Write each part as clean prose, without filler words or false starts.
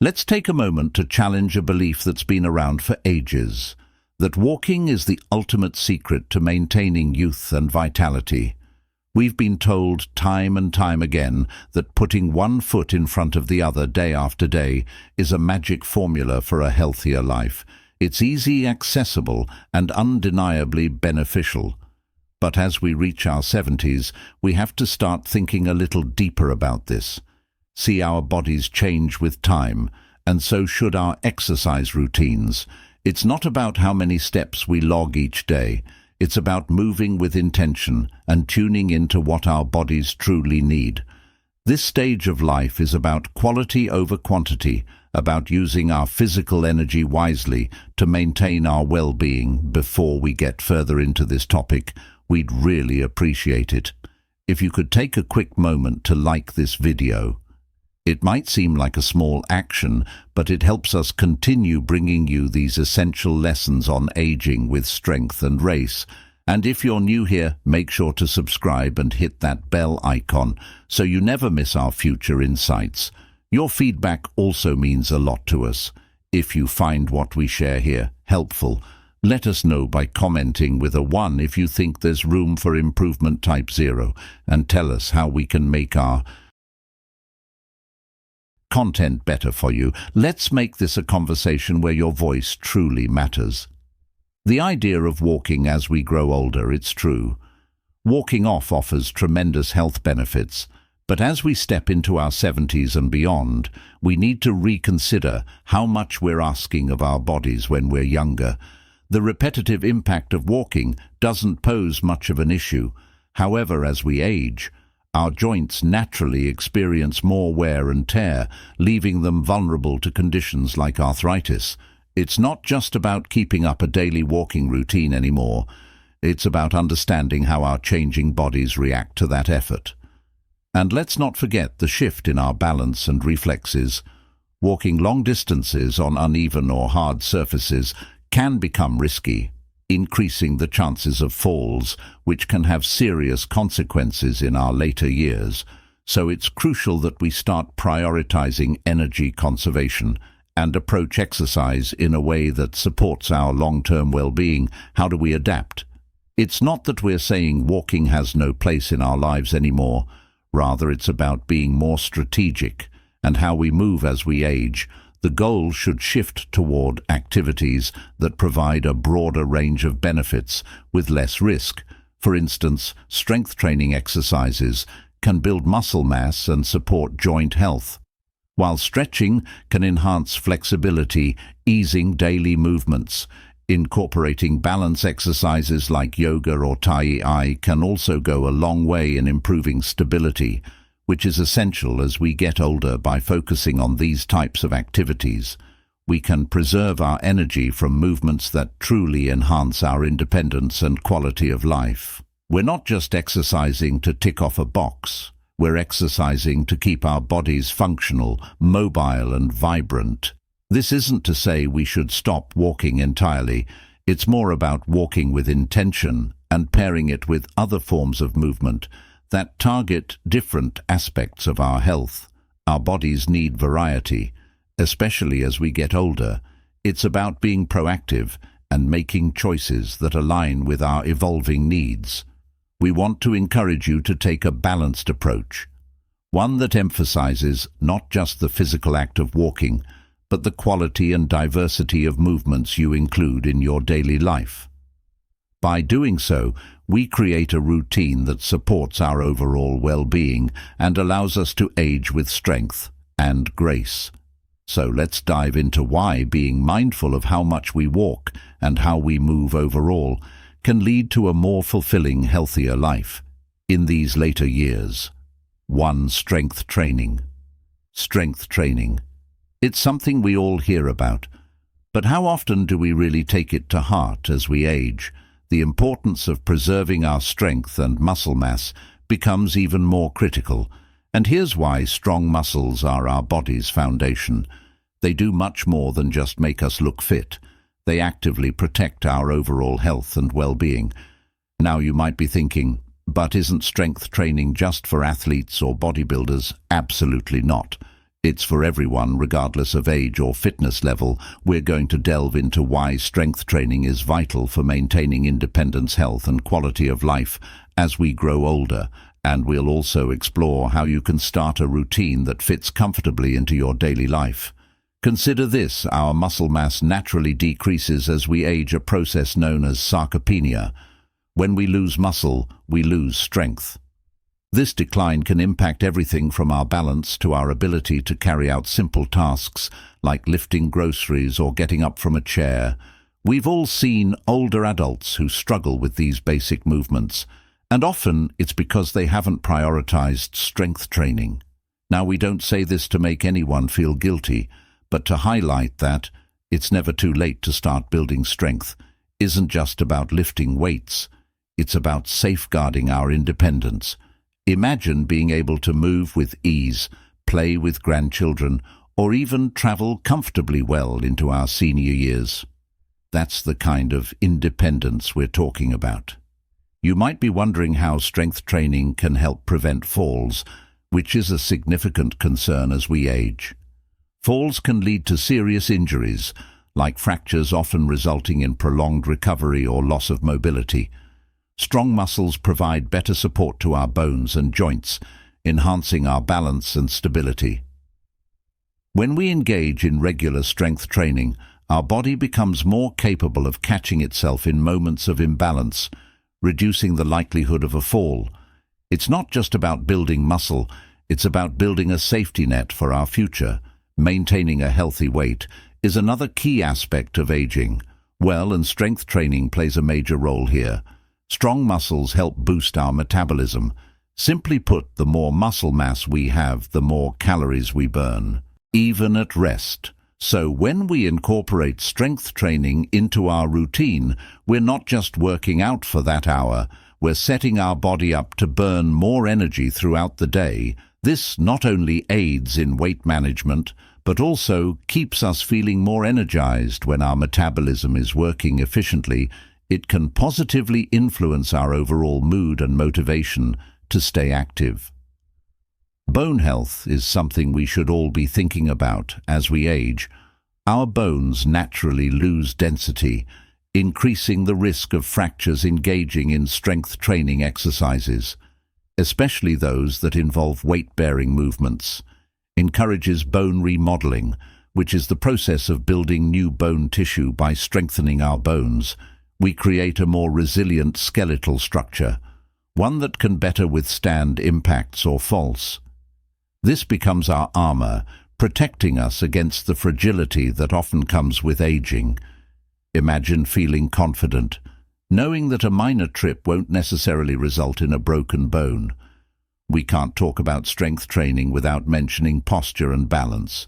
Let's take a moment to challenge a belief that's been around for ages, that walking is the ultimate secret to maintaining youth and vitality. We've been told time and time again that putting one foot in front of the other day after day is a magic formula for a healthier life. It's easy, accessible, and undeniably beneficial. But as we reach our 70s, we have to start thinking a little deeper about this. See, our bodies change with time, and so should our exercise routines. It's not about how many steps we log each day. It's about moving with intention and tuning into what our bodies truly need. This stage of life is about quality over quantity, about using our physical energy wisely to maintain our well-being. Before we get further into this topic, we'd really appreciate it if you could take a quick moment to like this video. It might seem like a small action, but it helps us continue bringing you these essential lessons on aging with strength and grace. And if you're new here, make sure to subscribe and hit that bell icon so you never miss our future insights. Your feedback also means a lot to us. If you find what we share here helpful, let us know by commenting with a 1 if you think there's room for improvement. Type 0 and tell us how we can make our content better for you. Let's make this a conversation where your voice truly matters. The idea of walking as we grow older, it's true. Walking off offers tremendous health benefits, but as we step into our 70s and beyond, we need to reconsider how much we're asking of our bodies when we're younger. The repetitive impact of walking doesn't pose much of an issue. However, as we age, our joints naturally experience more wear and tear, leaving them vulnerable to conditions like arthritis. It's not just about keeping up a daily walking routine anymore. It's about understanding how our changing bodies react to that effort. And let's not forget the shift in our balance and reflexes. Walking long distances on uneven or hard surfaces can become risky, increasing the chances of falls, which can have serious consequences in our later years. So it's crucial that we start prioritizing energy conservation and approach exercise in a way that supports our long-term well-being. How do we adapt? It's not that we're saying walking has no place in our lives anymore. Rather, it's about being more strategic and how we move as we age. The goal should shift toward activities that provide a broader range of benefits with less risk. For instance, strength training exercises can build muscle mass and support joint health, while stretching can enhance flexibility, easing daily movements. Incorporating balance exercises like yoga or Tai Chi can also go a long way in improving stability, which is essential as we get older. By focusing on these types of activities, we can preserve our energy from movements that truly enhance our independence and quality of life. We're not just exercising to tick off a box. We're exercising to keep our bodies functional, mobile, and vibrant. This isn't to say we should stop walking entirely. It's more about walking with intention and pairing it with other forms of movement that target different aspects of our health. Our bodies need variety, especially as we get older. It's about being proactive and making choices that align with our evolving needs. We want to encourage you to take a balanced approach, one that emphasizes not just the physical act of walking, but the quality and diversity of movements you include in your daily life. By doing so, we create a routine that supports our overall well-being and allows us to age with strength and grace. So let's dive into why being mindful of how much we walk and how we move overall can lead to a more fulfilling, healthier life in these later years. 1. Strength training. Strength training. It's something we all hear about, but how often do we really take it to heart as we age? The importance of preserving our strength and muscle mass becomes even more critical. And here's why: strong muscles are our body's foundation. They do much more than just make us look fit. They actively protect our overall health and well-being. Now you might be thinking, but isn't strength training just for athletes or bodybuilders? Absolutely not. It's for everyone, regardless of age or fitness level. We're going to delve into why strength training is vital for maintaining independence, health, and quality of life as we grow older. And we'll also explore how you can start a routine that fits comfortably into your daily life. Consider this: our muscle mass naturally decreases as we age, a process known as sarcopenia. When we lose muscle, we lose strength. This decline can impact everything from our balance to our ability to carry out simple tasks like lifting groceries or getting up from a chair. We've all seen older adults who struggle with these basic movements, and often it's because they haven't prioritized strength training. Now, we don't say this to make anyone feel guilty, but to highlight that it's never too late to start building strength. Isn't just about lifting weights. It's about safeguarding our independence. Imagine being able to move with ease, play with grandchildren, or even travel comfortably well into our senior years. That's the kind of independence we're talking about. You might be wondering how strength training can help prevent falls, which is a significant concern as we age. Falls can lead to serious injuries, like fractures, often resulting in prolonged recovery or loss of mobility. Strong muscles provide better support to our bones and joints, enhancing our balance and stability. When we engage in regular strength training, our body becomes more capable of catching itself in moments of imbalance, reducing the likelihood of a fall. It's not just about building muscle, it's about building a safety net for our future. Maintaining a healthy weight is another key aspect of aging. And strength training plays a major role here. Strong muscles help boost our metabolism. Simply put, the more muscle mass we have, the more calories we burn, even at rest. So when we incorporate strength training into our routine, we're not just working out for that hour, we're setting our body up to burn more energy throughout the day. This not only aids in weight management, but also keeps us feeling more energized. When our metabolism is working efficiently, it can positively influence our overall mood and motivation to stay active. Bone health is something we should all be thinking about as we age. Our bones naturally lose density, increasing the risk of fractures. Engaging in strength training exercises, especially those that involve weight-bearing movements, encourages bone remodeling, which is the process of building new bone tissue. By strengthening our bones, we create a more resilient skeletal structure, one that can better withstand impacts or falls. This becomes our armor, protecting us against the fragility that often comes with aging. Imagine feeling confident, knowing that a minor trip won't necessarily result in a broken bone. We can't talk about strength training without mentioning posture and balance.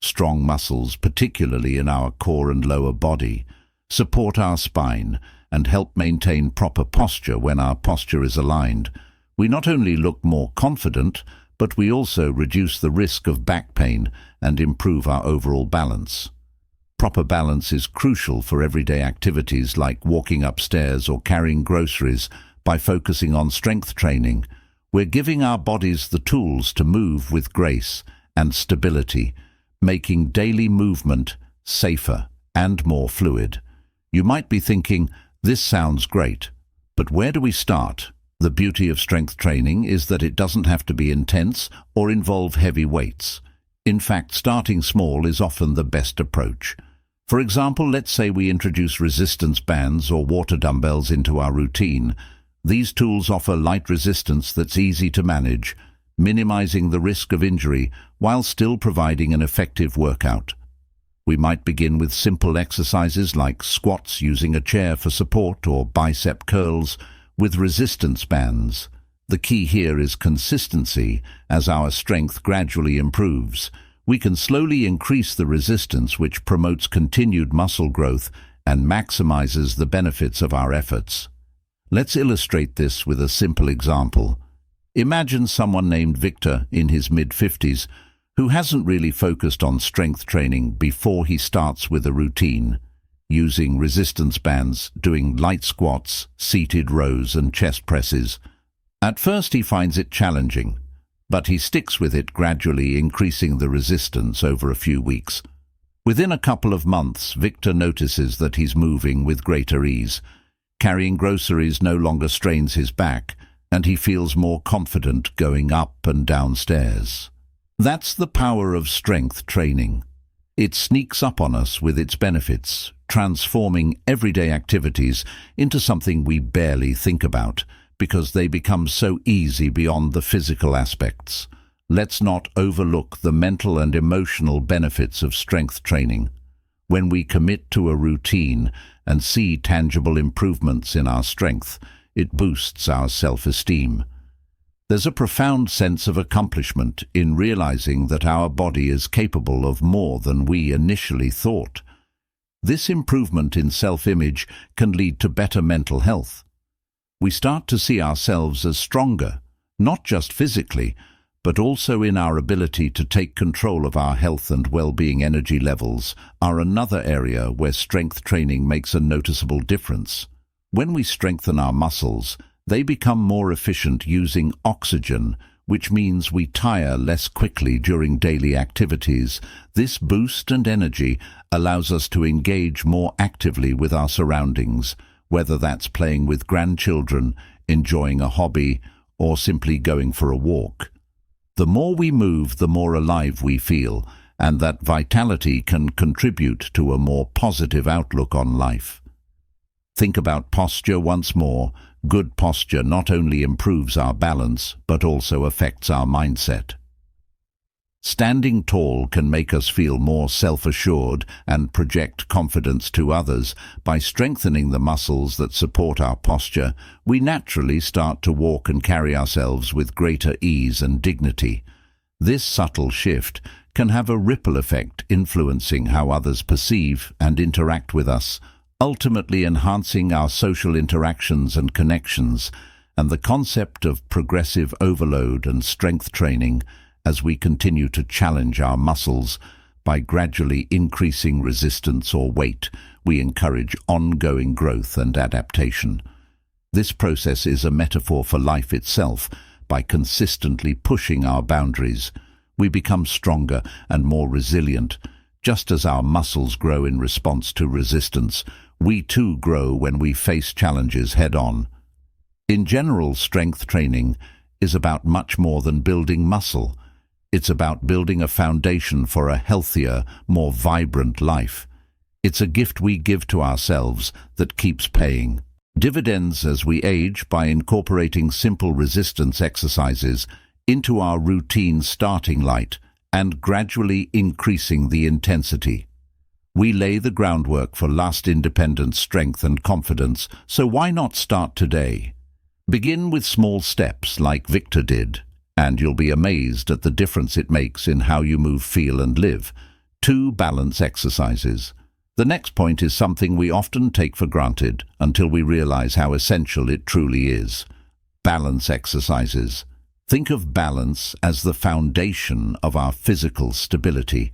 Strong muscles, particularly in our core and lower body, support our spine and help maintain proper posture. When our posture is aligned, we not only look more confident, but we also reduce the risk of back pain and improve our overall balance. Proper balance is crucial for everyday activities like walking upstairs or carrying groceries. By focusing on strength training, we're giving our bodies the tools to move with grace and stability, making daily movement safer and more fluid. You might be thinking, this sounds great, but where do we start? The beauty of strength training is that it doesn't have to be intense or involve heavy weights. In fact, starting small is often the best approach. For example, let's say we introduce resistance bands or water dumbbells into our routine. These tools offer light resistance that's easy to manage, minimizing the risk of injury while still providing an effective workout. We might begin with simple exercises like squats using a chair for support or bicep curls with resistance bands. The key here is consistency. As our strength gradually improves, we can slowly increase the resistance, which promotes continued muscle growth and maximizes the benefits of our efforts. Let's illustrate this with a simple example. Imagine someone named Victor in his mid-50s who hasn't really focused on strength training before he starts with a routine, using resistance bands, doing light squats, seated rows and chest presses. At first he finds it challenging, but he sticks with it, gradually increasing the resistance over a few weeks. Within a couple of months, Victor notices that he's moving with greater ease. Carrying groceries no longer strains his back, and he feels more confident going up and down stairs. That's the power of strength training. It sneaks up on us with its benefits, transforming everyday activities into something we barely think about, because they become so easy beyond the physical aspects. Let's not overlook the mental and emotional benefits of strength training. When we commit to a routine and see tangible improvements in our strength, it boosts our self-esteem. There's a profound sense of accomplishment in realizing that our body is capable of more than we initially thought. This improvement in self-image can lead to better mental health. We start to see ourselves as stronger, not just physically, but also in our ability to take control of our health and well-being. Energy levels are another area where strength training makes a noticeable difference. When we strengthen our muscles, they become more efficient using oxygen, which means we tire less quickly during daily activities. This boost and energy allows us to engage more actively with our surroundings, whether that's playing with grandchildren, enjoying a hobby, or simply going for a walk. The more we move, the more alive we feel, and that vitality can contribute to a more positive outlook on life. Think about posture once more. Good posture not only improves our balance, but also affects our mindset. Standing tall can make us feel more self-assured and project confidence to others. By strengthening the muscles that support our posture, we naturally start to walk and carry ourselves with greater ease and dignity. This subtle shift can have a ripple effect, influencing how others perceive and interact with us, ultimately enhancing our social interactions and connections. And the concept of progressive overload and strength training, as we continue to challenge our muscles by gradually increasing resistance or weight, we encourage ongoing growth and adaptation. This process is a metaphor for life itself. By consistently pushing our boundaries, we become stronger and more resilient. Just as our muscles grow in response to resistance, we too grow when we face challenges head-on. In general, strength training is about much more than building muscle. It's about building a foundation for a healthier, more vibrant life. It's a gift we give to ourselves that keeps paying dividends as we age by incorporating simple resistance exercises into our routine, starting light and gradually increasing the intensity. We lay the groundwork for lasting independence, strength and confidence, so why not start today? Begin with small steps like Victor did, and you'll be amazed at the difference it makes in how you move, feel and live. 2. Balance exercises. The next point is something we often take for granted until we realize how essential it truly is. Balance exercises. Think of balance as the foundation of our physical stability.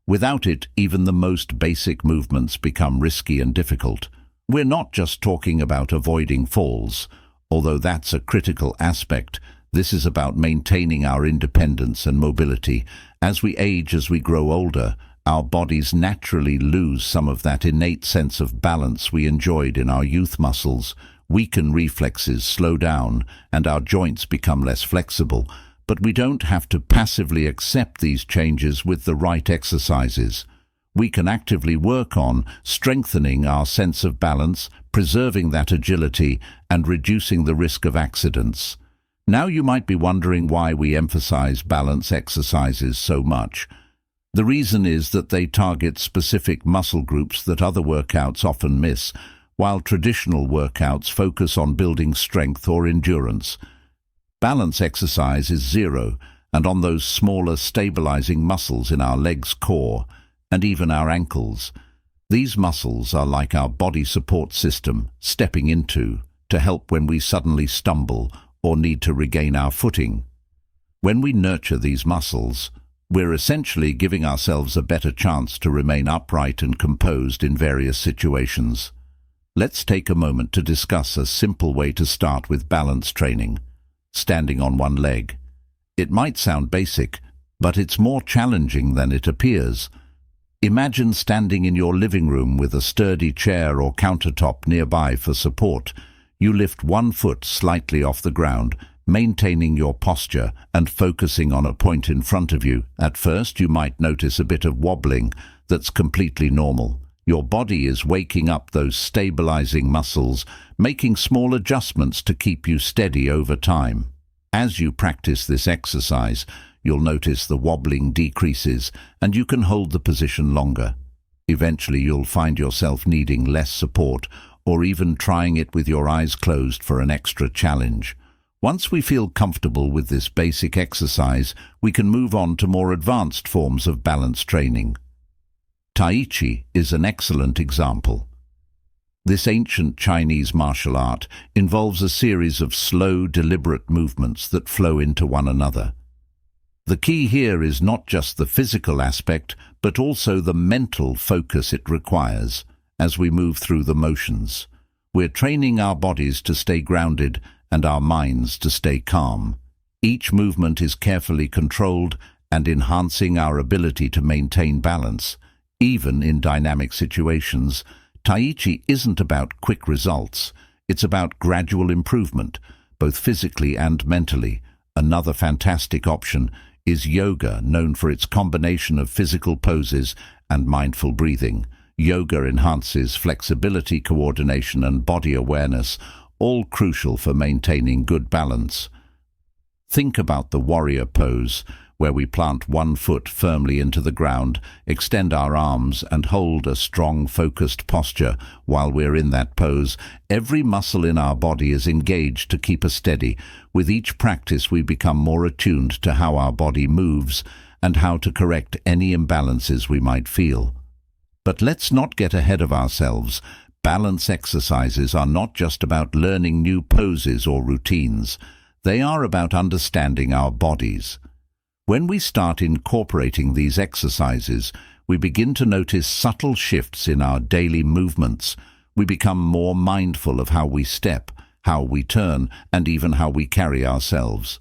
Without it, even the most basic movements become risky and difficult. We're not just talking about avoiding falls, although that's a critical aspect. This is about maintaining our independence and mobility. As we age, as we grow older, our bodies naturally lose some of that innate sense of balance we enjoyed in our youth. Muscles weaken, reflexes slow down, and our joints become less flexible. But we don't have to passively accept these changes. With the right exercises, we can actively work on strengthening our sense of balance, preserving that agility, and reducing the risk of accidents. Now you might be wondering why we emphasize balance exercises so much. The reason is that they target specific muscle groups that other workouts often miss. While traditional workouts focus on building strength or endurance, balance exercise is zero and on those smaller stabilizing muscles in our legs, core, and even our ankles. These muscles are like our body support system, stepping into to help when we suddenly stumble or need to regain our footing. When we nurture these muscles, we're essentially giving ourselves a better chance to remain upright and composed in various situations. Let's take a moment to discuss a simple way to start with balance training. Standing on one leg. It might sound basic, but it's more challenging than it appears. Imagine standing in your living room with a sturdy chair or countertop nearby for support. You lift one foot slightly off the ground, maintaining your posture and focusing on a point in front of you. At first, you might notice a bit of wobbling. That's completely normal. Your body is waking up those stabilizing muscles, making small adjustments to keep you steady over time. As you practice this exercise, you'll notice the wobbling decreases and you can hold the position longer. Eventually, you'll find yourself needing less support or even trying it with your eyes closed for an extra challenge. Once we feel comfortable with this basic exercise, we can move on to more advanced forms of balance training. Tai Chi is an excellent example. This ancient Chinese martial art involves a series of slow, deliberate movements that flow into one another. The key here is not just the physical aspect, but also the mental focus it requires as we move through the motions. We're training our bodies to stay grounded and our minds to stay calm. Each movement is carefully controlled and enhancing our ability to maintain balance. Even in dynamic situations, Tai Chi isn't about quick results. It's about gradual improvement, both physically and mentally. Another fantastic option is yoga, known for its combination of physical poses and mindful breathing. Yoga enhances flexibility, coordination, and body awareness, all crucial for maintaining good balance. Think about the warrior pose, where we plant one foot firmly into the ground, extend our arms, and hold a strong, focused posture while we're in that pose. Every muscle in our body is engaged to keep us steady. With each practice, we become more attuned to how our body moves and how to correct any imbalances we might feel. But let's not get ahead of ourselves. Balance exercises are not just about learning new poses or routines. They are about understanding our bodies. When we start incorporating these exercises, we begin to notice subtle shifts in our daily movements. We become more mindful of how we step, how we turn, and even how we carry ourselves.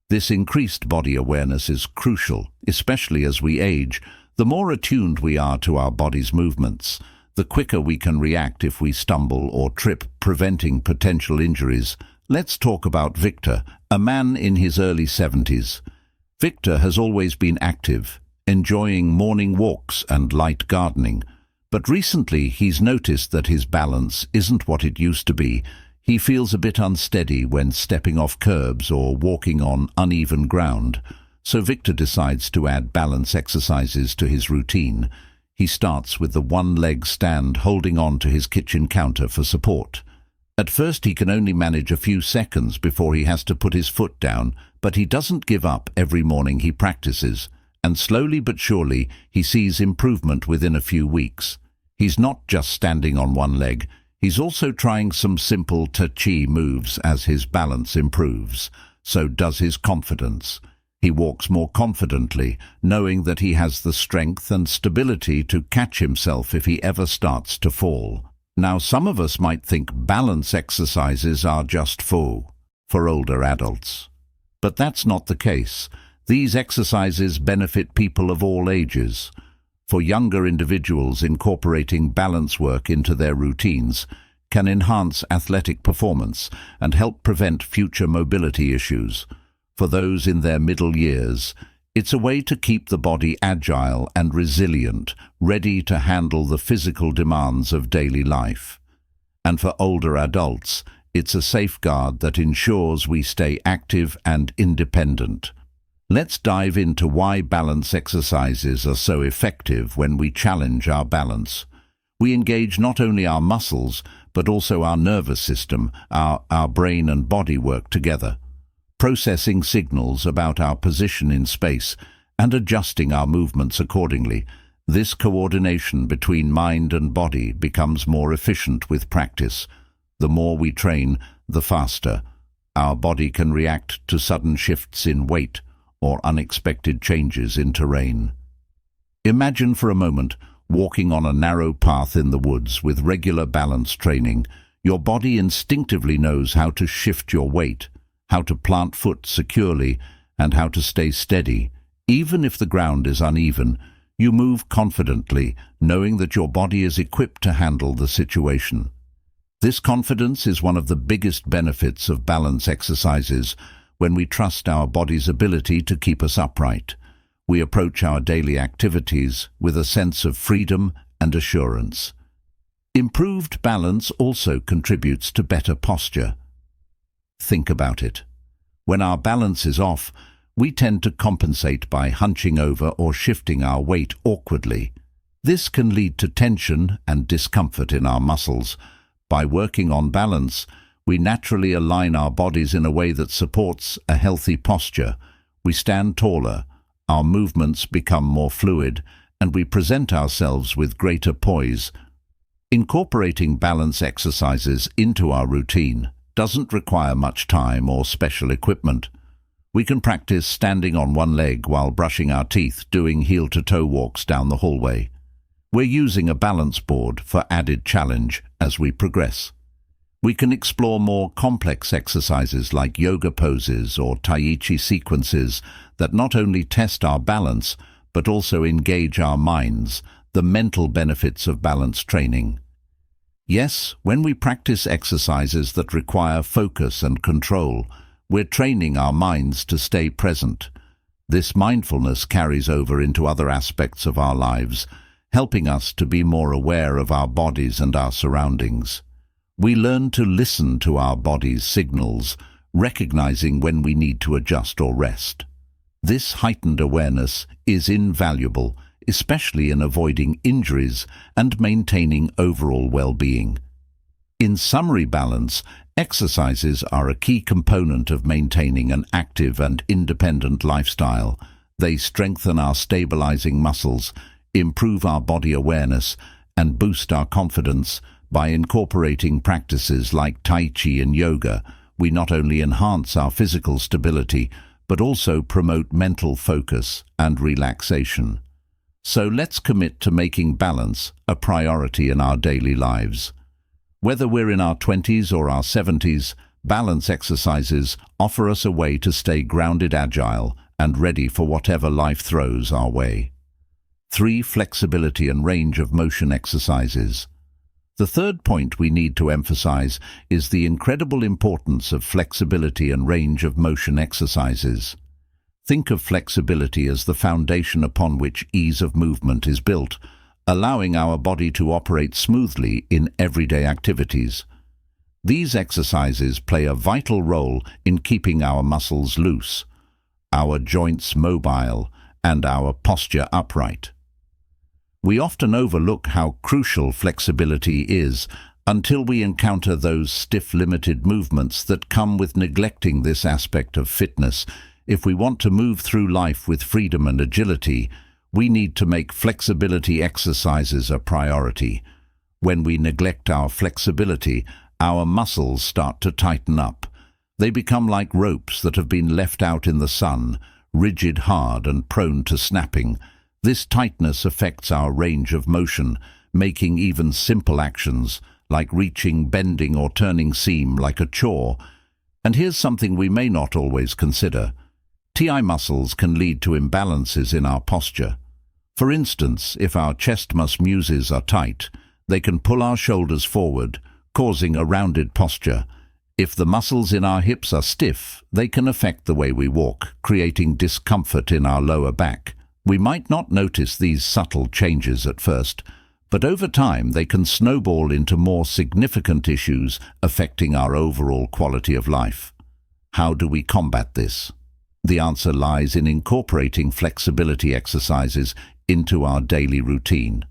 This increased body awareness is crucial, especially as we age. The more attuned we are to our body's movements, the quicker we can react if we stumble or trip, preventing potential injuries. Let's talk about Victor, a man in his early 70s. Victor has always been active, enjoying morning walks and light gardening. But recently he's noticed that his balance isn't what it used to be. He feels a bit unsteady when stepping off curbs or walking on uneven ground. So Victor decides to add balance exercises to his routine. He starts with the one-leg stand, holding on to his kitchen counter for support. At first he can only manage a few seconds before he has to put his foot down, but he doesn't give up. Every morning he practices, and slowly but surely he sees improvement within a few weeks. He's not just standing on one leg, he's also trying some simple Tai Chi moves. As his balance improves, so does his confidence. He walks more confidently, knowing that he has the strength and stability to catch himself if he ever starts to fall. Now, some of us might think balance exercises are just for older adults. But that's not the case. These exercises benefit people of all ages. For younger individuals, incorporating balance work into their routines can enhance athletic performance and help prevent future mobility issues. For those in their middle years, it's a way to keep the body agile and resilient, ready to handle the physical demands of daily life. And for older adults, it's a safeguard that ensures we stay active and independent. Let's dive into why balance exercises are so effective when we challenge our balance. We engage not only our muscles, but also our nervous system. Our brain and body work together, processing signals about our position in space and adjusting our movements accordingly. This coordination between mind and body becomes more efficient with practice. The more we train, the faster our body can react to sudden shifts in weight or unexpected changes in terrain. Imagine for a moment walking on a narrow path in the woods with regular balance training. Your body instinctively knows how to shift your weight, how to plant foot securely, and how to stay steady. Even if the ground is uneven, you move confidently, knowing that your body is equipped to handle the situation. This confidence is one of the biggest benefits of balance exercises. When we trust our body's ability to keep us upright, we approach our daily activities with a sense of freedom and assurance. Improved balance also contributes to better posture. Think about it. When our balance is off, we tend to compensate by hunching over or shifting our weight awkwardly. This can lead to tension and discomfort in our muscles. By working on balance, we naturally align our bodies in a way that supports a healthy posture. We stand taller, our movements become more fluid, and we present ourselves with greater poise. Incorporating balance exercises into our routine doesn't require much time or special equipment. We can practice standing on one leg while brushing our teeth, doing heel-to-toe walks down the hallway. We're using a balance board for added challenge as we progress. We can explore more complex exercises like yoga poses or Tai Chi sequences that not only test our balance, but also engage our minds, the mental benefits of balance training. Yes, when we practice exercises that require focus and control, we're training our minds to stay present. This mindfulness carries over into other aspects of our lives, helping us to be more aware of our bodies and our surroundings. We learn to listen to our body's signals, recognizing when we need to adjust or rest. This heightened awareness is invaluable, especially in avoiding injuries and maintaining overall well-being. In summary, balance exercises are a key component of maintaining an active and independent lifestyle. They strengthen our stabilizing muscles, improve our body awareness, and boost our confidence. By incorporating practices like Tai Chi and yoga, we not only enhance our physical stability, but also promote mental focus and relaxation. So let's commit to making balance a priority in our daily lives. Whether we're in our 20s or our 70s, balance exercises offer us a way to stay grounded, agile, and ready for whatever life throws our way. 3. Flexibility and range of motion exercises. The third point we need to emphasize is the incredible importance of flexibility and range of motion exercises. Think of flexibility as the foundation upon which ease of movement is built, allowing our body to operate smoothly in everyday activities. These exercises play a vital role in keeping our muscles loose, our joints mobile, and our posture upright. We often overlook how crucial flexibility is until we encounter those stiff, limited movements that come with neglecting this aspect of fitness. If we want to move through life with freedom and agility, we need to make flexibility exercises a priority. When we neglect our flexibility, our muscles start to tighten up. They become like ropes that have been left out in the sun, rigid, hard, and prone to snapping. This tightness affects our range of motion, making even simple actions, like reaching, bending, or turning, seem like a chore. And here's something we may not always consider. TI muscles can lead to imbalances in our posture. For instance, if our chest muses are tight, they can pull our shoulders forward, causing a rounded posture. If the muscles in our hips are stiff, they can affect the way we walk, creating discomfort in our lower back. We might not notice these subtle changes at first, but over time they can snowball into more significant issues affecting our overall quality of life. How do we combat this? The answer lies in incorporating flexibility exercises into our daily routine.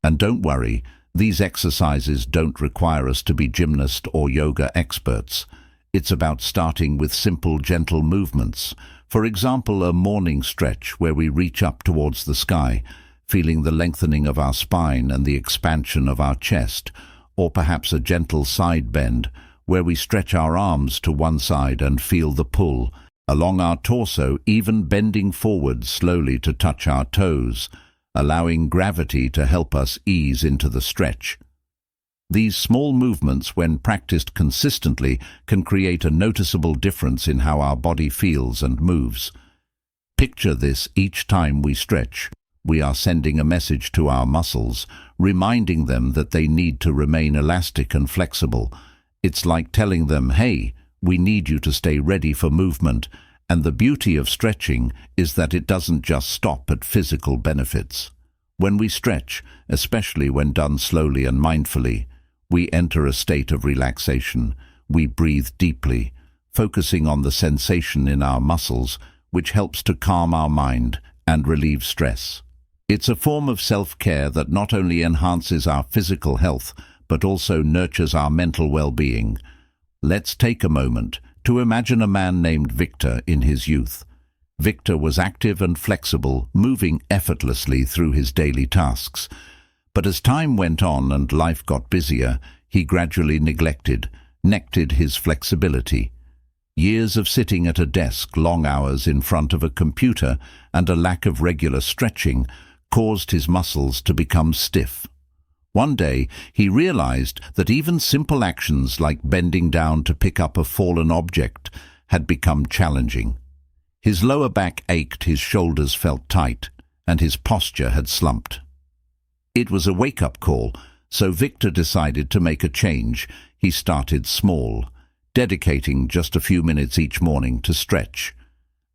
And don't worry, these exercises don't require us to be gymnast or yoga experts. It's about starting with simple, gentle movements. For example, a morning stretch where we reach up towards the sky, feeling the lengthening of our spine and the expansion of our chest, or perhaps a gentle side bend where we stretch our arms to one side and feel the pull along our torso, even bending forward slowly to touch our toes, allowing gravity to help us ease into the stretch. These small movements, when practiced consistently, can create a noticeable difference in how our body feels and moves. Picture this: each time we stretch, we are sending a message to our muscles, reminding them that they need to remain elastic and flexible. It's like telling them, hey, we need you to stay ready for movement. And the beauty of stretching is that it doesn't just stop at physical benefits. When we stretch, especially when done slowly and mindfully, we enter a state of relaxation. We breathe deeply, focusing on the sensation in our muscles, which helps to calm our mind and relieve stress. It's a form of self-care that not only enhances our physical health, but also nurtures our mental well-being. Let's take a moment to imagine a man named Victor in his youth. Victor was active and flexible, moving effortlessly through his daily tasks. But as time went on and life got busier, he gradually neglected his flexibility. Years of sitting at a desk, long hours in front of a computer, and a lack of regular stretching caused his muscles to become stiff. One day, he realized that even simple actions like bending down to pick up a fallen object had become challenging. His lower back ached, his shoulders felt tight, and his posture had slumped. It was a wake-up call, so Victor decided to make a change. He started small, dedicating just a few minutes each morning to stretch.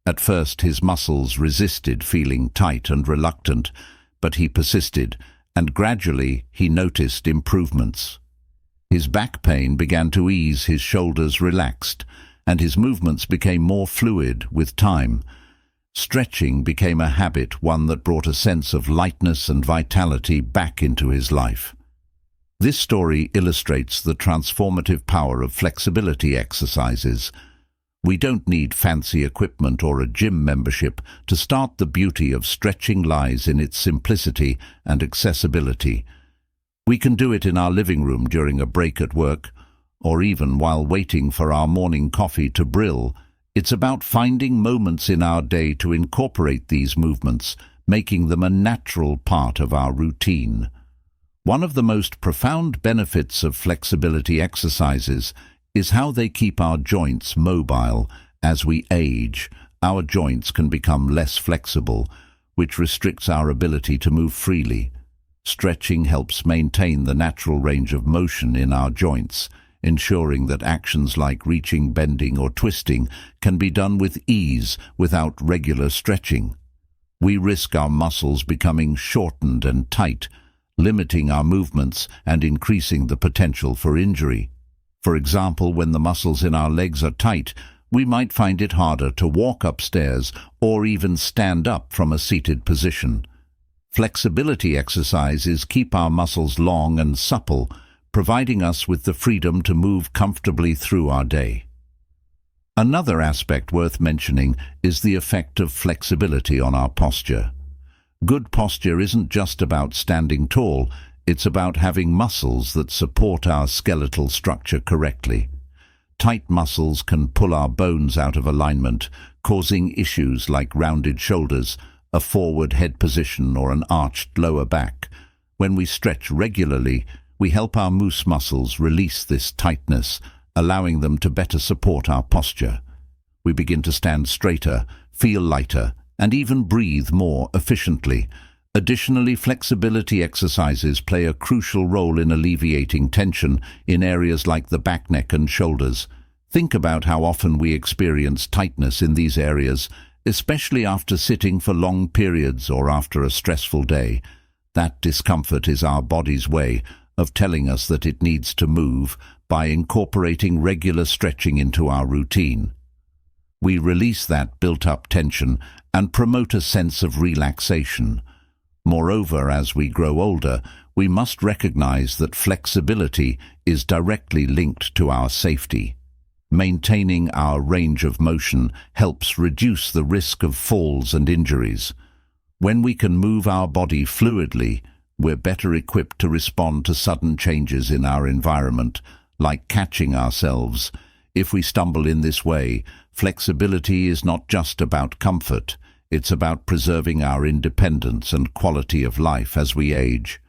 At first, his muscles resisted, feeling tight and reluctant, but he persisted, and gradually he noticed improvements. His back pain began to ease, his shoulders relaxed, and his movements became more fluid with time. Stretching became a habit, one that brought a sense of lightness and vitality back into his life. This story illustrates the transformative power of flexibility exercises. We don't need fancy equipment or a gym membership to start. The beauty of stretching lies in its simplicity and accessibility. We can do it in our living room during a break at work, or even while waiting for our morning coffee to brill. It's about finding moments in our day to incorporate these movements, making them a natural part of our routine. One of the most profound benefits of flexibility exercises is how they keep our joints mobile. As we age, our joints can become less flexible, which restricts our ability to move freely. Stretching helps maintain the natural range of motion in our joints, ensuring that actions like reaching, bending, or twisting can be done with ease without regular stretching. We risk our muscles becoming shortened and tight, limiting our movements and increasing the potential for injury. For example, when the muscles in our legs are tight, we might find it harder to walk upstairs or even stand up from a seated position. Flexibility exercises keep our muscles long and supple, providing us with the freedom to move comfortably through our day. Another aspect worth mentioning is the effect of flexibility on our posture. Good posture isn't just about standing tall, it's about having muscles that support our skeletal structure correctly. Tight muscles can pull our bones out of alignment, causing issues like rounded shoulders, a forward head position, or an arched lower back. When we stretch regularly, we help our moose muscles release this tightness, allowing them to better support our posture. We begin to stand straighter, feel lighter, and even breathe more efficiently. Additionally, flexibility exercises play a crucial role in alleviating tension in areas like the back, neck, and shoulders. Think about how often we experience tightness in these areas, especially after sitting for long periods or after a stressful day. That discomfort is our body's way of telling us that it needs to move. By incorporating regular stretching into our routine, we release that built-up tension and promote a sense of relaxation. Moreover, as we grow older, we must recognize that flexibility is directly linked to our safety. Maintaining our range of motion helps reduce the risk of falls and injuries. When we can move our body fluidly, we're better equipped to respond to sudden changes in our environment, like catching ourselves. If we stumble in this way, flexibility is not just about comfort. It's about preserving our independence and quality of life as we age.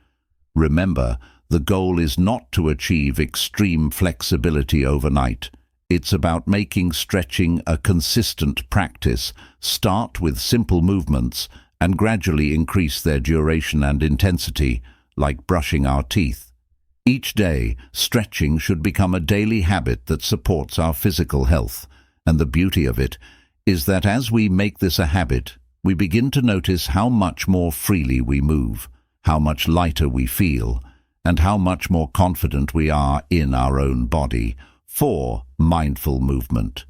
Remember, the goal is not to achieve extreme flexibility overnight. It's about making stretching a consistent practice. Start with simple movements and gradually increase their duration and intensity, like brushing our teeth. Each day, stretching should become a daily habit that supports our physical health. And the beauty of it is that as we make this a habit, we begin to notice how much more freely we move, how much lighter we feel, and how much more confident we are in our own body. 4. Mindful movement.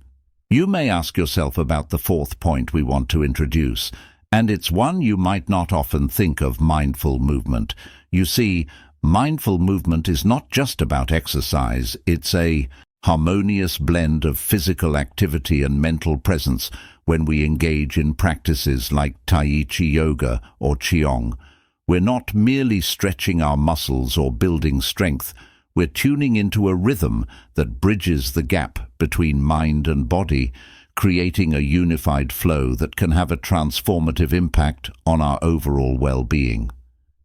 You may ask yourself about the fourth point we want to introduce, and it's one you might not often think of: mindful movement. You see, mindful movement is not just about exercise, it's a harmonious blend of physical activity and mental presence. When we engage in practices like Tai Chi yoga or Qigong, we're not merely stretching our muscles or building strength, we're tuning into a rhythm that bridges the gap between mind and body, creating a unified flow that can have a transformative impact on our overall well-being.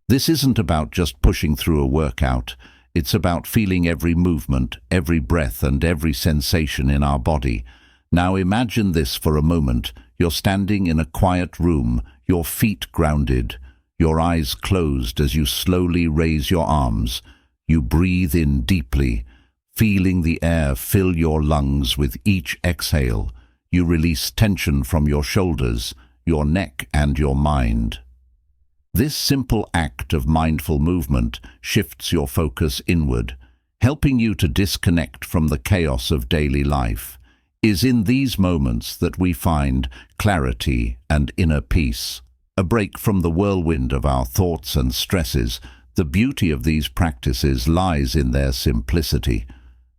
This isn't about just pushing through a workout. It's about feeling every movement, every breath, and every sensation in our body. Now imagine this for a moment. You're standing in a quiet room, your feet grounded, your eyes closed as you slowly raise your arms. You breathe in deeply, feeling the air fill your lungs with each exhale. You release tension from your shoulders, your neck, and your mind. This simple act of mindful movement shifts your focus inward, helping you to disconnect from the chaos of daily life. Is in these moments that we find clarity and inner peace, a break from the whirlwind of our thoughts and stresses. The beauty of these practices lies in their simplicity.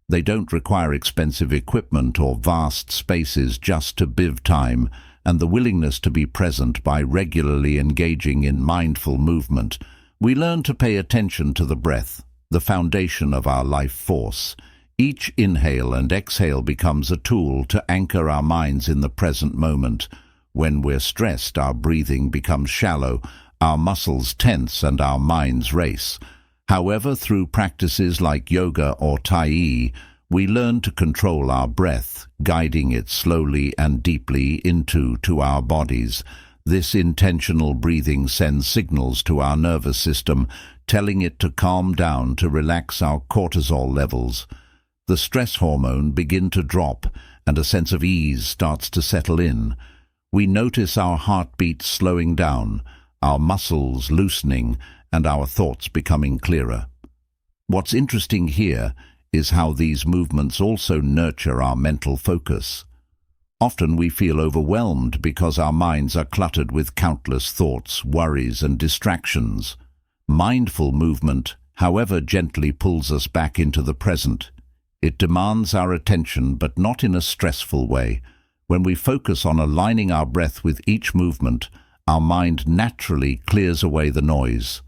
They don't require expensive equipment or vast spaces, just to give time and the willingness to be present. By regularly engaging in mindful movement, we learn to pay attention to the breath, the foundation of our life force. Each inhale and exhale becomes a tool to anchor our minds in the present moment. When we're stressed, our breathing becomes shallow, our muscles tense, and our minds race. However, through practices like yoga or Tai Chi, we learn to control our breath, guiding it slowly and deeply into our bodies. This intentional breathing sends signals to our nervous system, telling it to calm down, to relax. Our cortisol levels, the stress hormone, begin to drop, and a sense of ease starts to settle in. We notice our heartbeat slowing down, our muscles loosening, and our thoughts becoming clearer. What's interesting here is how these movements also nurture our mental focus. Often we feel overwhelmed because our minds are cluttered with countless thoughts, worries, and distractions. Mindful movement, however, gently pulls us back into the present. It demands our attention, but not in a stressful way. When we focus on aligning our breath with each movement, our mind naturally clears away the noise.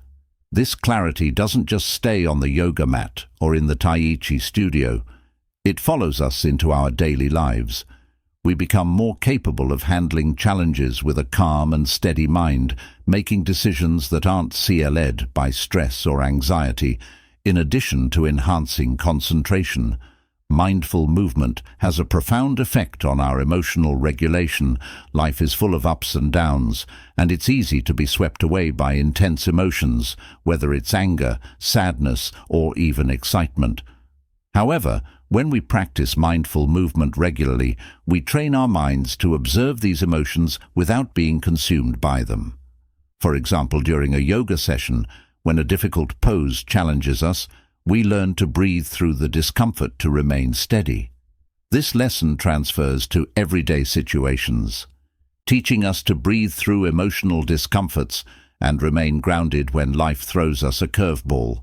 This clarity doesn't just stay on the yoga mat or in the Tai Chi studio. It follows us into our daily lives. We become more capable of handling challenges with a calm and steady mind, making decisions that aren't led by stress or anxiety. In addition to enhancing concentration, mindful movement has a profound effect on our emotional regulation. Life is full of ups and downs, and it's easy to be swept away by intense emotions, whether it's anger, sadness, or even excitement. However, when we practice mindful movement regularly, we train our minds to observe these emotions without being consumed by them. For example, during a yoga session, when a difficult pose challenges us, we learn to breathe through the discomfort to remain steady. This lesson transfers to everyday situations, teaching us to breathe through emotional discomforts and remain grounded when life throws us a curveball.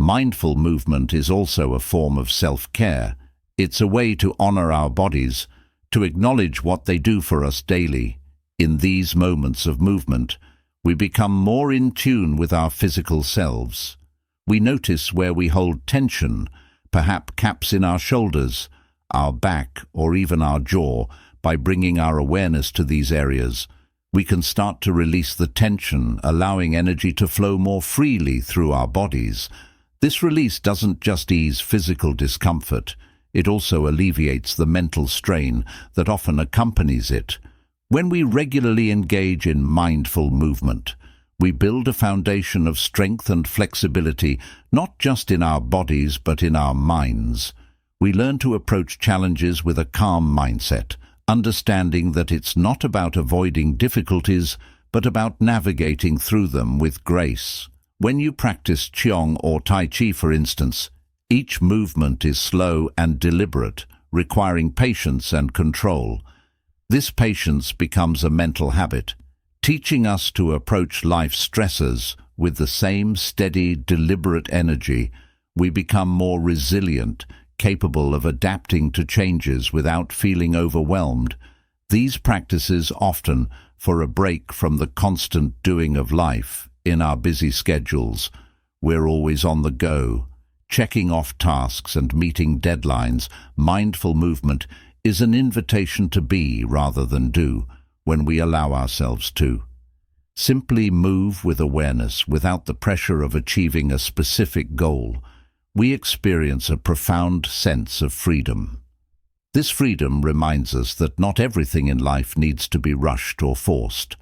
Mindful movement is also a form of self-care. It's a way to honor our bodies, to acknowledge what they do for us daily. In these moments of movement, we become more in tune with our physical selves. We notice where we hold tension, perhaps gaps in our shoulders, our back, or even our jaw. By bringing our awareness to these areas, we can start to release the tension, allowing energy to flow more freely through our bodies. This release doesn't just ease physical discomfort, It also alleviates the mental strain that often accompanies it. When we regularly engage in mindful movement, we build a foundation of strength and flexibility, not just in our bodies but in our minds. We learn to approach challenges with a calm mindset, understanding that it's not about avoiding difficulties, but about navigating through them with grace. When you practice Qigong or Tai Chi, for instance, each movement is slow and deliberate, requiring patience and control. This patience becomes a mental habit, teaching us to approach life's stresses with the same steady, deliberate energy. We become more resilient, capable of adapting to changes without feeling overwhelmed. These practices often for a break from the constant doing of life. In our busy schedules, we're always on the go, checking off tasks and meeting deadlines. Mindful movement is an invitation to be rather than do. When we allow ourselves to simply move with awareness without the pressure of achieving a specific goal, we experience a profound sense of freedom. This freedom reminds us that not everything in life needs to be rushed or forced.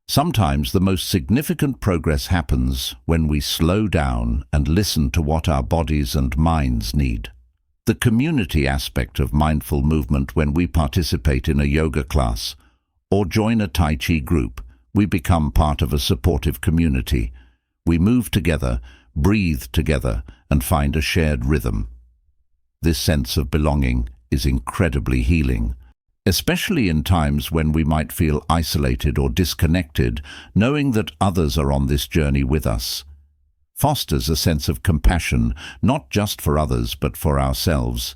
Sometimes the most significant progress happens when we slow down and listen to what our bodies and minds need. The community aspect of mindful movement: when we participate in a yoga class or join a Tai Chi group, we become part of a supportive community. We move together, breathe together, and find a shared rhythm. This sense of belonging is incredibly healing. Especially in times when we might feel isolated or disconnected, knowing that others are on this journey with us fosters a sense of compassion, not just for others but for ourselves.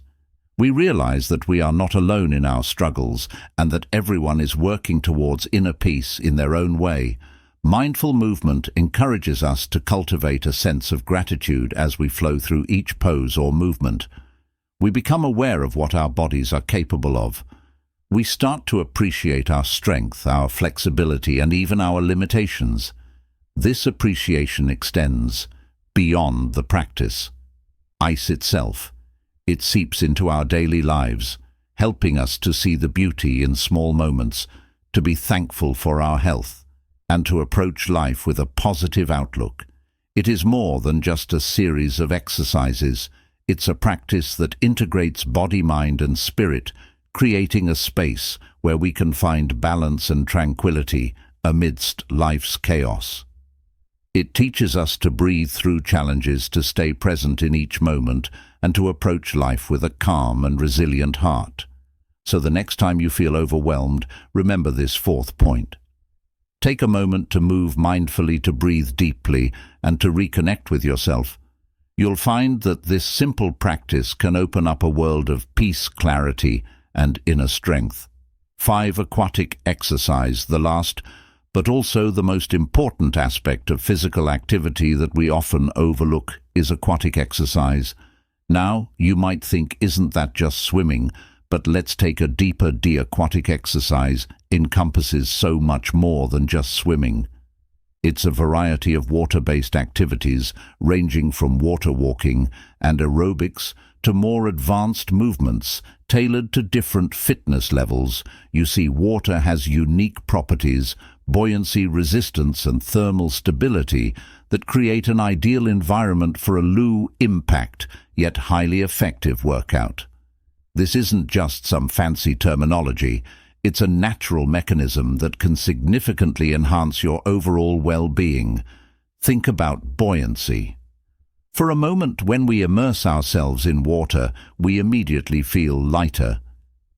We realize that we are not alone in our struggles and that everyone is working towards inner peace in their own way. Mindful movement encourages us to cultivate a sense of gratitude as we flow through each pose or movement. We become aware of what our bodies are capable of. We start to appreciate our strength, our flexibility, and even our limitations. This appreciation extends beyond the practice. Ice itself. It seeps into our daily lives, helping us to see the beauty in small moments, to be thankful for our health, and to approach life with a positive outlook. It is more than just a series of exercises. It's a practice that integrates body, mind, and spirit, creating a space where we can find balance and tranquility amidst life's chaos. It teaches us to breathe through challenges, to stay present in each moment, and to approach life with a calm and resilient heart. So the next time you feel overwhelmed, remember this fourth point. Take a moment to move mindfully, to breathe deeply, and to reconnect with yourself. You'll find that this simple practice can open up a world of peace, clarity, and inner strength. 5. Aquatic exercise, the last but also the most important aspect of physical activity that we often overlook, is aquatic exercise. Now, you might think, isn't that just swimming? But let's take a deeper. Aquatic exercise encompasses so much more than just swimming. It's a variety of water-based activities, ranging from water walking and aerobics to more advanced movements tailored to different fitness levels. You see, water has unique properties, buoyancy, resistance, and thermal stability that create an ideal environment for a low impact yet highly effective workout. This isn't just some fancy terminology. It's a natural mechanism that can significantly enhance your overall well-being. Think about buoyancy. For a moment, when we immerse ourselves in water, we immediately feel lighter.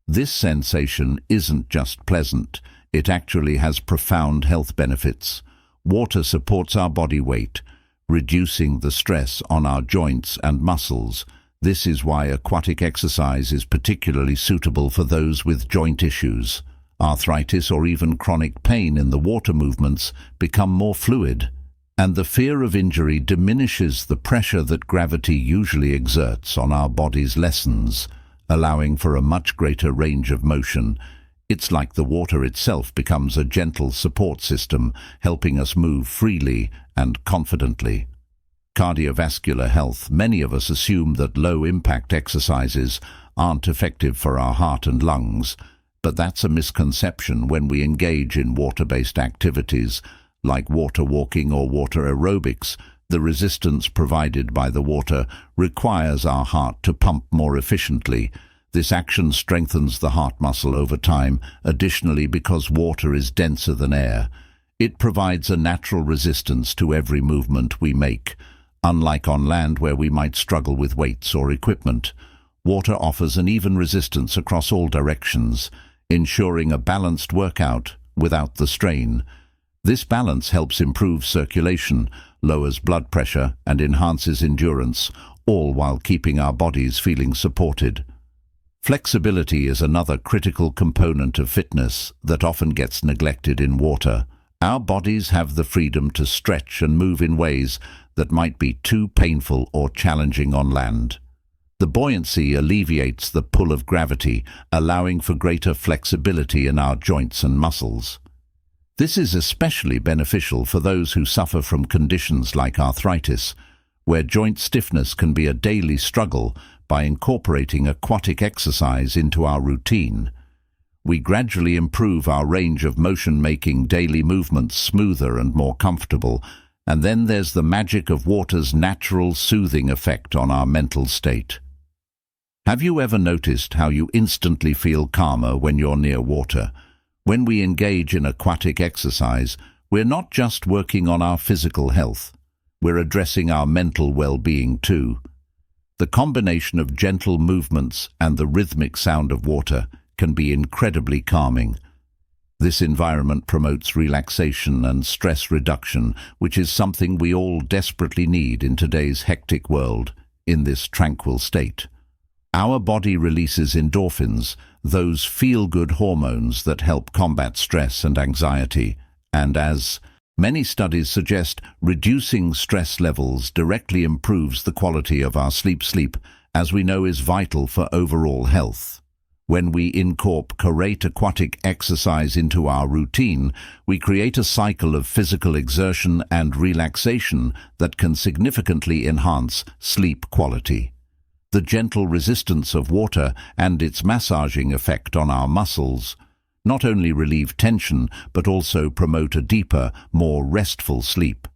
This sensation isn't just pleasant. It actually has profound health benefits. Water supports our body weight, reducing the stress on our joints and muscles. This is why aquatic exercise is particularly suitable for those with joint issues. Arthritis or even chronic pain in the water movements become more fluid, and the fear of injury diminishes. The pressure that gravity usually exerts on our bodies lessens, allowing for a much greater range of motion. It's like the water itself becomes a gentle support system, helping us move freely and confidently. Cardiovascular health. Many of us assume that low-impact exercises aren't effective for our heart and lungs, but that's a misconception. When we engage in water-based activities like water walking or water aerobics, the resistance provided by the water requires our heart to pump more efficiently. This action strengthens the heart muscle over time. Additionally, because water is denser than air, it provides a natural resistance to every movement we make. Unlike on land, where we might struggle with weights or equipment, water offers an even resistance across all directions, ensuring a balanced workout without the strain. This balance helps improve circulation, lowers blood pressure, and enhances endurance, all while keeping our bodies feeling supported. Flexibility is another critical component of fitness that often gets neglected in water. Our bodies have the freedom to stretch and move in ways that might be too painful or challenging on land. The buoyancy alleviates the pull of gravity, allowing for greater flexibility in our joints and muscles. This is especially beneficial for those who suffer from conditions like arthritis, where joint stiffness can be a daily struggle. By incorporating aquatic exercise into our routine, we gradually improve our range of motion, making daily movements smoother and more comfortable. And then there's the magic of water's natural soothing effect on our mental state. Have you ever noticed how you instantly feel calmer when you're near water? When we engage in aquatic exercise, we're not just working on our physical health, we're addressing our mental well-being too. The combination of gentle movements and the rhythmic sound of water can be incredibly calming. This environment promotes relaxation and stress reduction, which is something we all desperately need in today's hectic world. In this tranquil state, our body releases endorphins, those feel-good hormones that help combat stress and anxiety, and as many studies suggest, reducing stress levels directly improves the quality of our sleep. Sleep, as we know, is vital for overall health. When we incorporate aquatic exercise into our routine, we create a cycle of physical exertion and relaxation that can significantly enhance sleep quality. The gentle resistance of water and its massaging effect on our muscles not only relieve tension, but also promote a deeper, more restful sleep.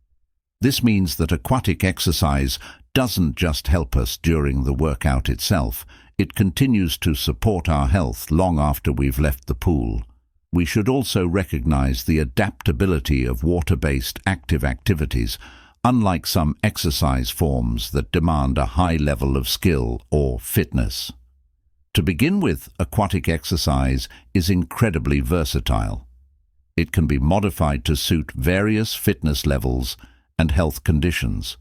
This means that aquatic exercise doesn't just help us during the workout itself, it continues to support our health long after we've left the pool. We should also recognize the adaptability of water-based active activities. Unlike some exercise forms that demand a high level of skill or fitness. To begin with, aquatic exercise is incredibly versatile. It can be modified to suit various fitness levels and health conditions.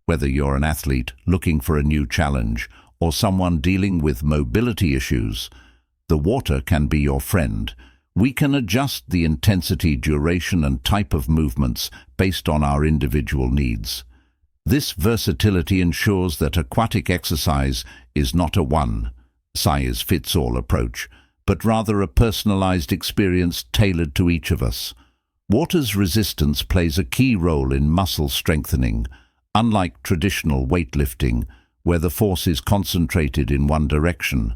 Whether you're an athlete looking for a new challenge or someone dealing with mobility issues, the water can be your friend. We can adjust the intensity, duration, and type of movements based on our individual needs. This versatility ensures that aquatic exercise is not a one-size-fits-all approach, but rather a personalized experience tailored to each of us. Water's resistance plays a key role in muscle strengthening. Unlike traditional weightlifting, where the force is concentrated in one direction,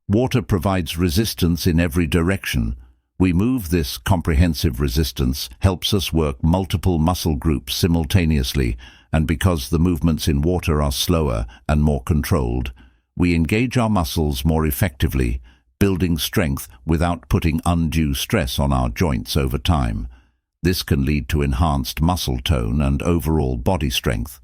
water provides resistance in every direction. We move. This comprehensive resistance helps us work multiple muscle groups simultaneously, and because the movements in water are slower and more controlled, we engage our muscles more effectively, building strength without putting undue stress on our joints over time. This can lead to enhanced muscle tone and overall body strength.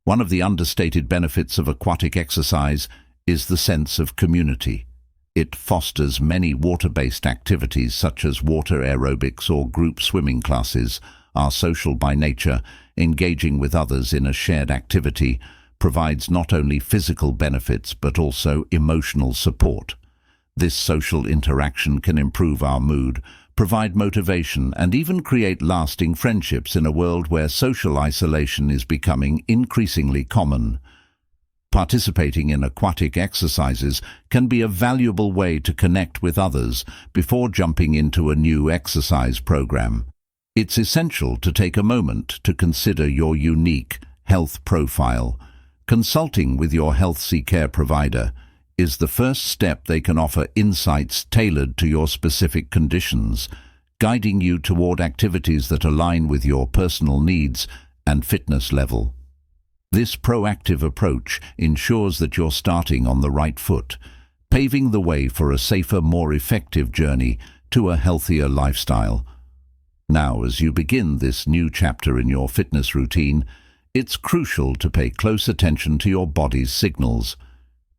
One of the understated benefits of aquatic exercise is the sense of community. It fosters many water-based activities such as water aerobics or group swimming classes are social by nature. Engaging with others in a shared activity provides not only physical benefits but also emotional support. This social interaction can improve our mood, provide motivation, and even create lasting friendships in a world where social isolation is becoming increasingly common. Participating in aquatic exercises can be a valuable way to connect with others before jumping into a new exercise program. It's essential to take a moment to consider your unique health profile. Consulting with your health care provider is the first step. They can offer insights tailored to your specific conditions, guiding you toward activities that align with your personal needs and fitness level. This proactive approach ensures that you're starting on the right foot, paving the way for a safer, more effective journey to a healthier lifestyle. Now, as you begin this new chapter in your fitness routine, it's crucial to pay close attention to your body's signals.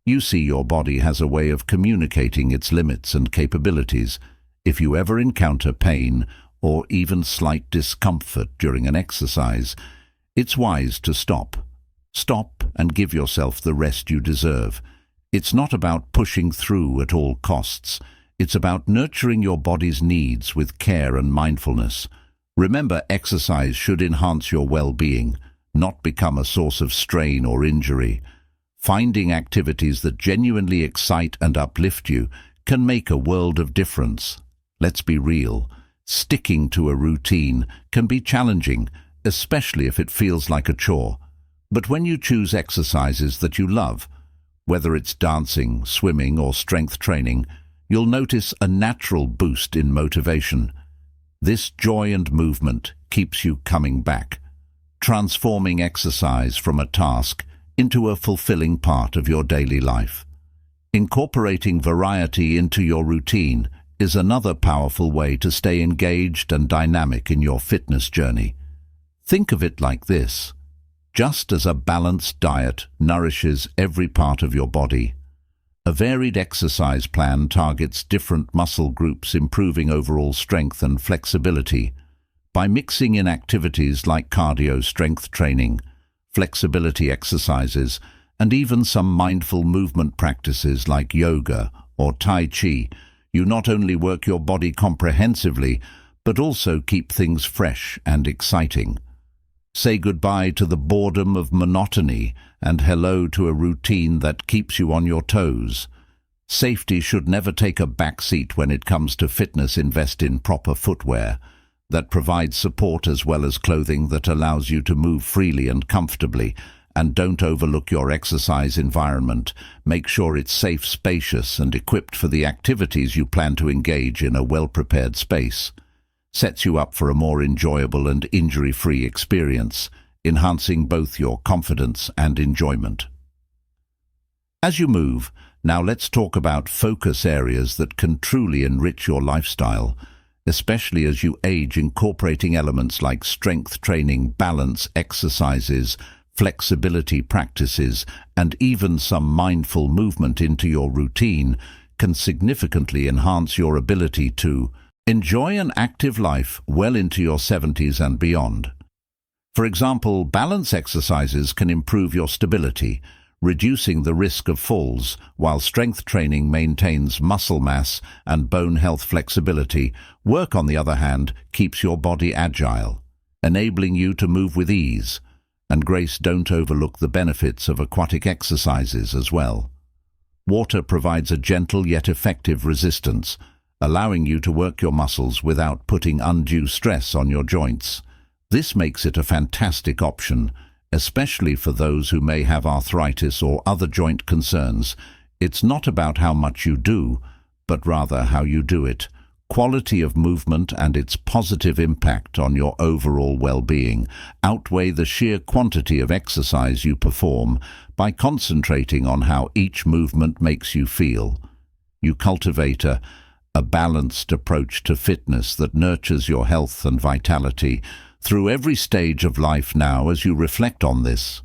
You see, your body has a way of communicating its limits and capabilities. If you ever encounter pain or even slight discomfort during an exercise, it's wise to stop. Stop and give yourself the rest you deserve. It's not about pushing through at all costs. It's about nurturing your body's needs with care and mindfulness. Remember, exercise should enhance your well-being, not become a source of strain or injury. Finding activities that genuinely excite and uplift you can make a world of difference. Let's be real. Sticking to a routine can be challenging, especially if it feels like a chore. But when you choose exercises that you love, whether it's dancing, swimming, or strength training, you'll notice a natural boost in motivation. This joy and movement keeps you coming back, transforming exercise from a task into a fulfilling part of your daily life. Incorporating variety into your routine is another powerful way to stay engaged and dynamic in your fitness journey. Think of it like this. Just as a balanced diet nourishes every part of your body, a varied exercise plan targets different muscle groups, improving overall strength and flexibility. By mixing in activities like cardio, strength training, flexibility exercises, and even some mindful movement practices like yoga or Tai Chi, you not only work your body comprehensively, but also keep things fresh and exciting. Say goodbye to the boredom of monotony and hello to a routine that keeps you on your toes. Safety should never take a backseat when it comes to fitness. Invest in proper footwear that provides support as well as clothing that allows you to move freely and comfortably. And don't overlook your exercise environment. Make sure it's safe, spacious, and equipped for the activities you plan to engage in. A well-prepared space sets you up for a more enjoyable and injury-free experience, enhancing both your confidence and enjoyment. As you move, now let's talk about focus areas that can truly enrich your lifestyle, especially as you age. Incorporating elements like strength training, balance exercises, flexibility practices, and even some mindful movement into your routine can significantly enhance your ability to enjoy an active life well into your 70s and beyond. For example, balance exercises can improve your stability, reducing the risk of falls, while strength training maintains muscle mass and bone health. Flexibility work, on the other hand, keeps your body agile, enabling you to move with ease and grace. Don't overlook the benefits of aquatic exercises as well. Water provides a gentle yet effective resistance, allowing you to work your muscles without putting undue stress on your joints. This makes it a fantastic option, especially for those who may have arthritis or other joint concerns. It's not about how much you do, but rather how you do it. Quality of movement and its positive impact on your overall well-being outweigh the sheer quantity of exercise you perform. By concentrating on how each movement makes you feel, you cultivate a balanced approach to fitness that nurtures your health and vitality through every stage of life. Now, as you reflect on this,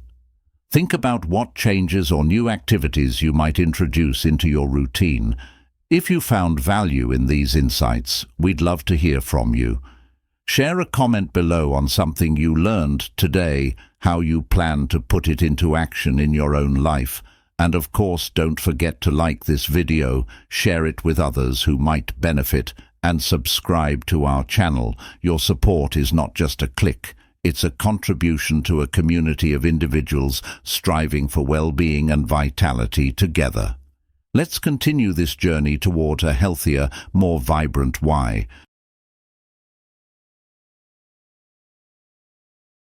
think about what changes or new activities you might introduce into your routine. If you found value in these insights, we'd love to hear from you. Share a comment below on something you learned today, how you plan to put it into action in your own life. And of course, don't forget to like this video, share it with others who might benefit, and subscribe to our channel. Your support is not just a click, it's a contribution to a community of individuals striving for well-being and vitality together. Let's continue this journey toward a healthier, more vibrant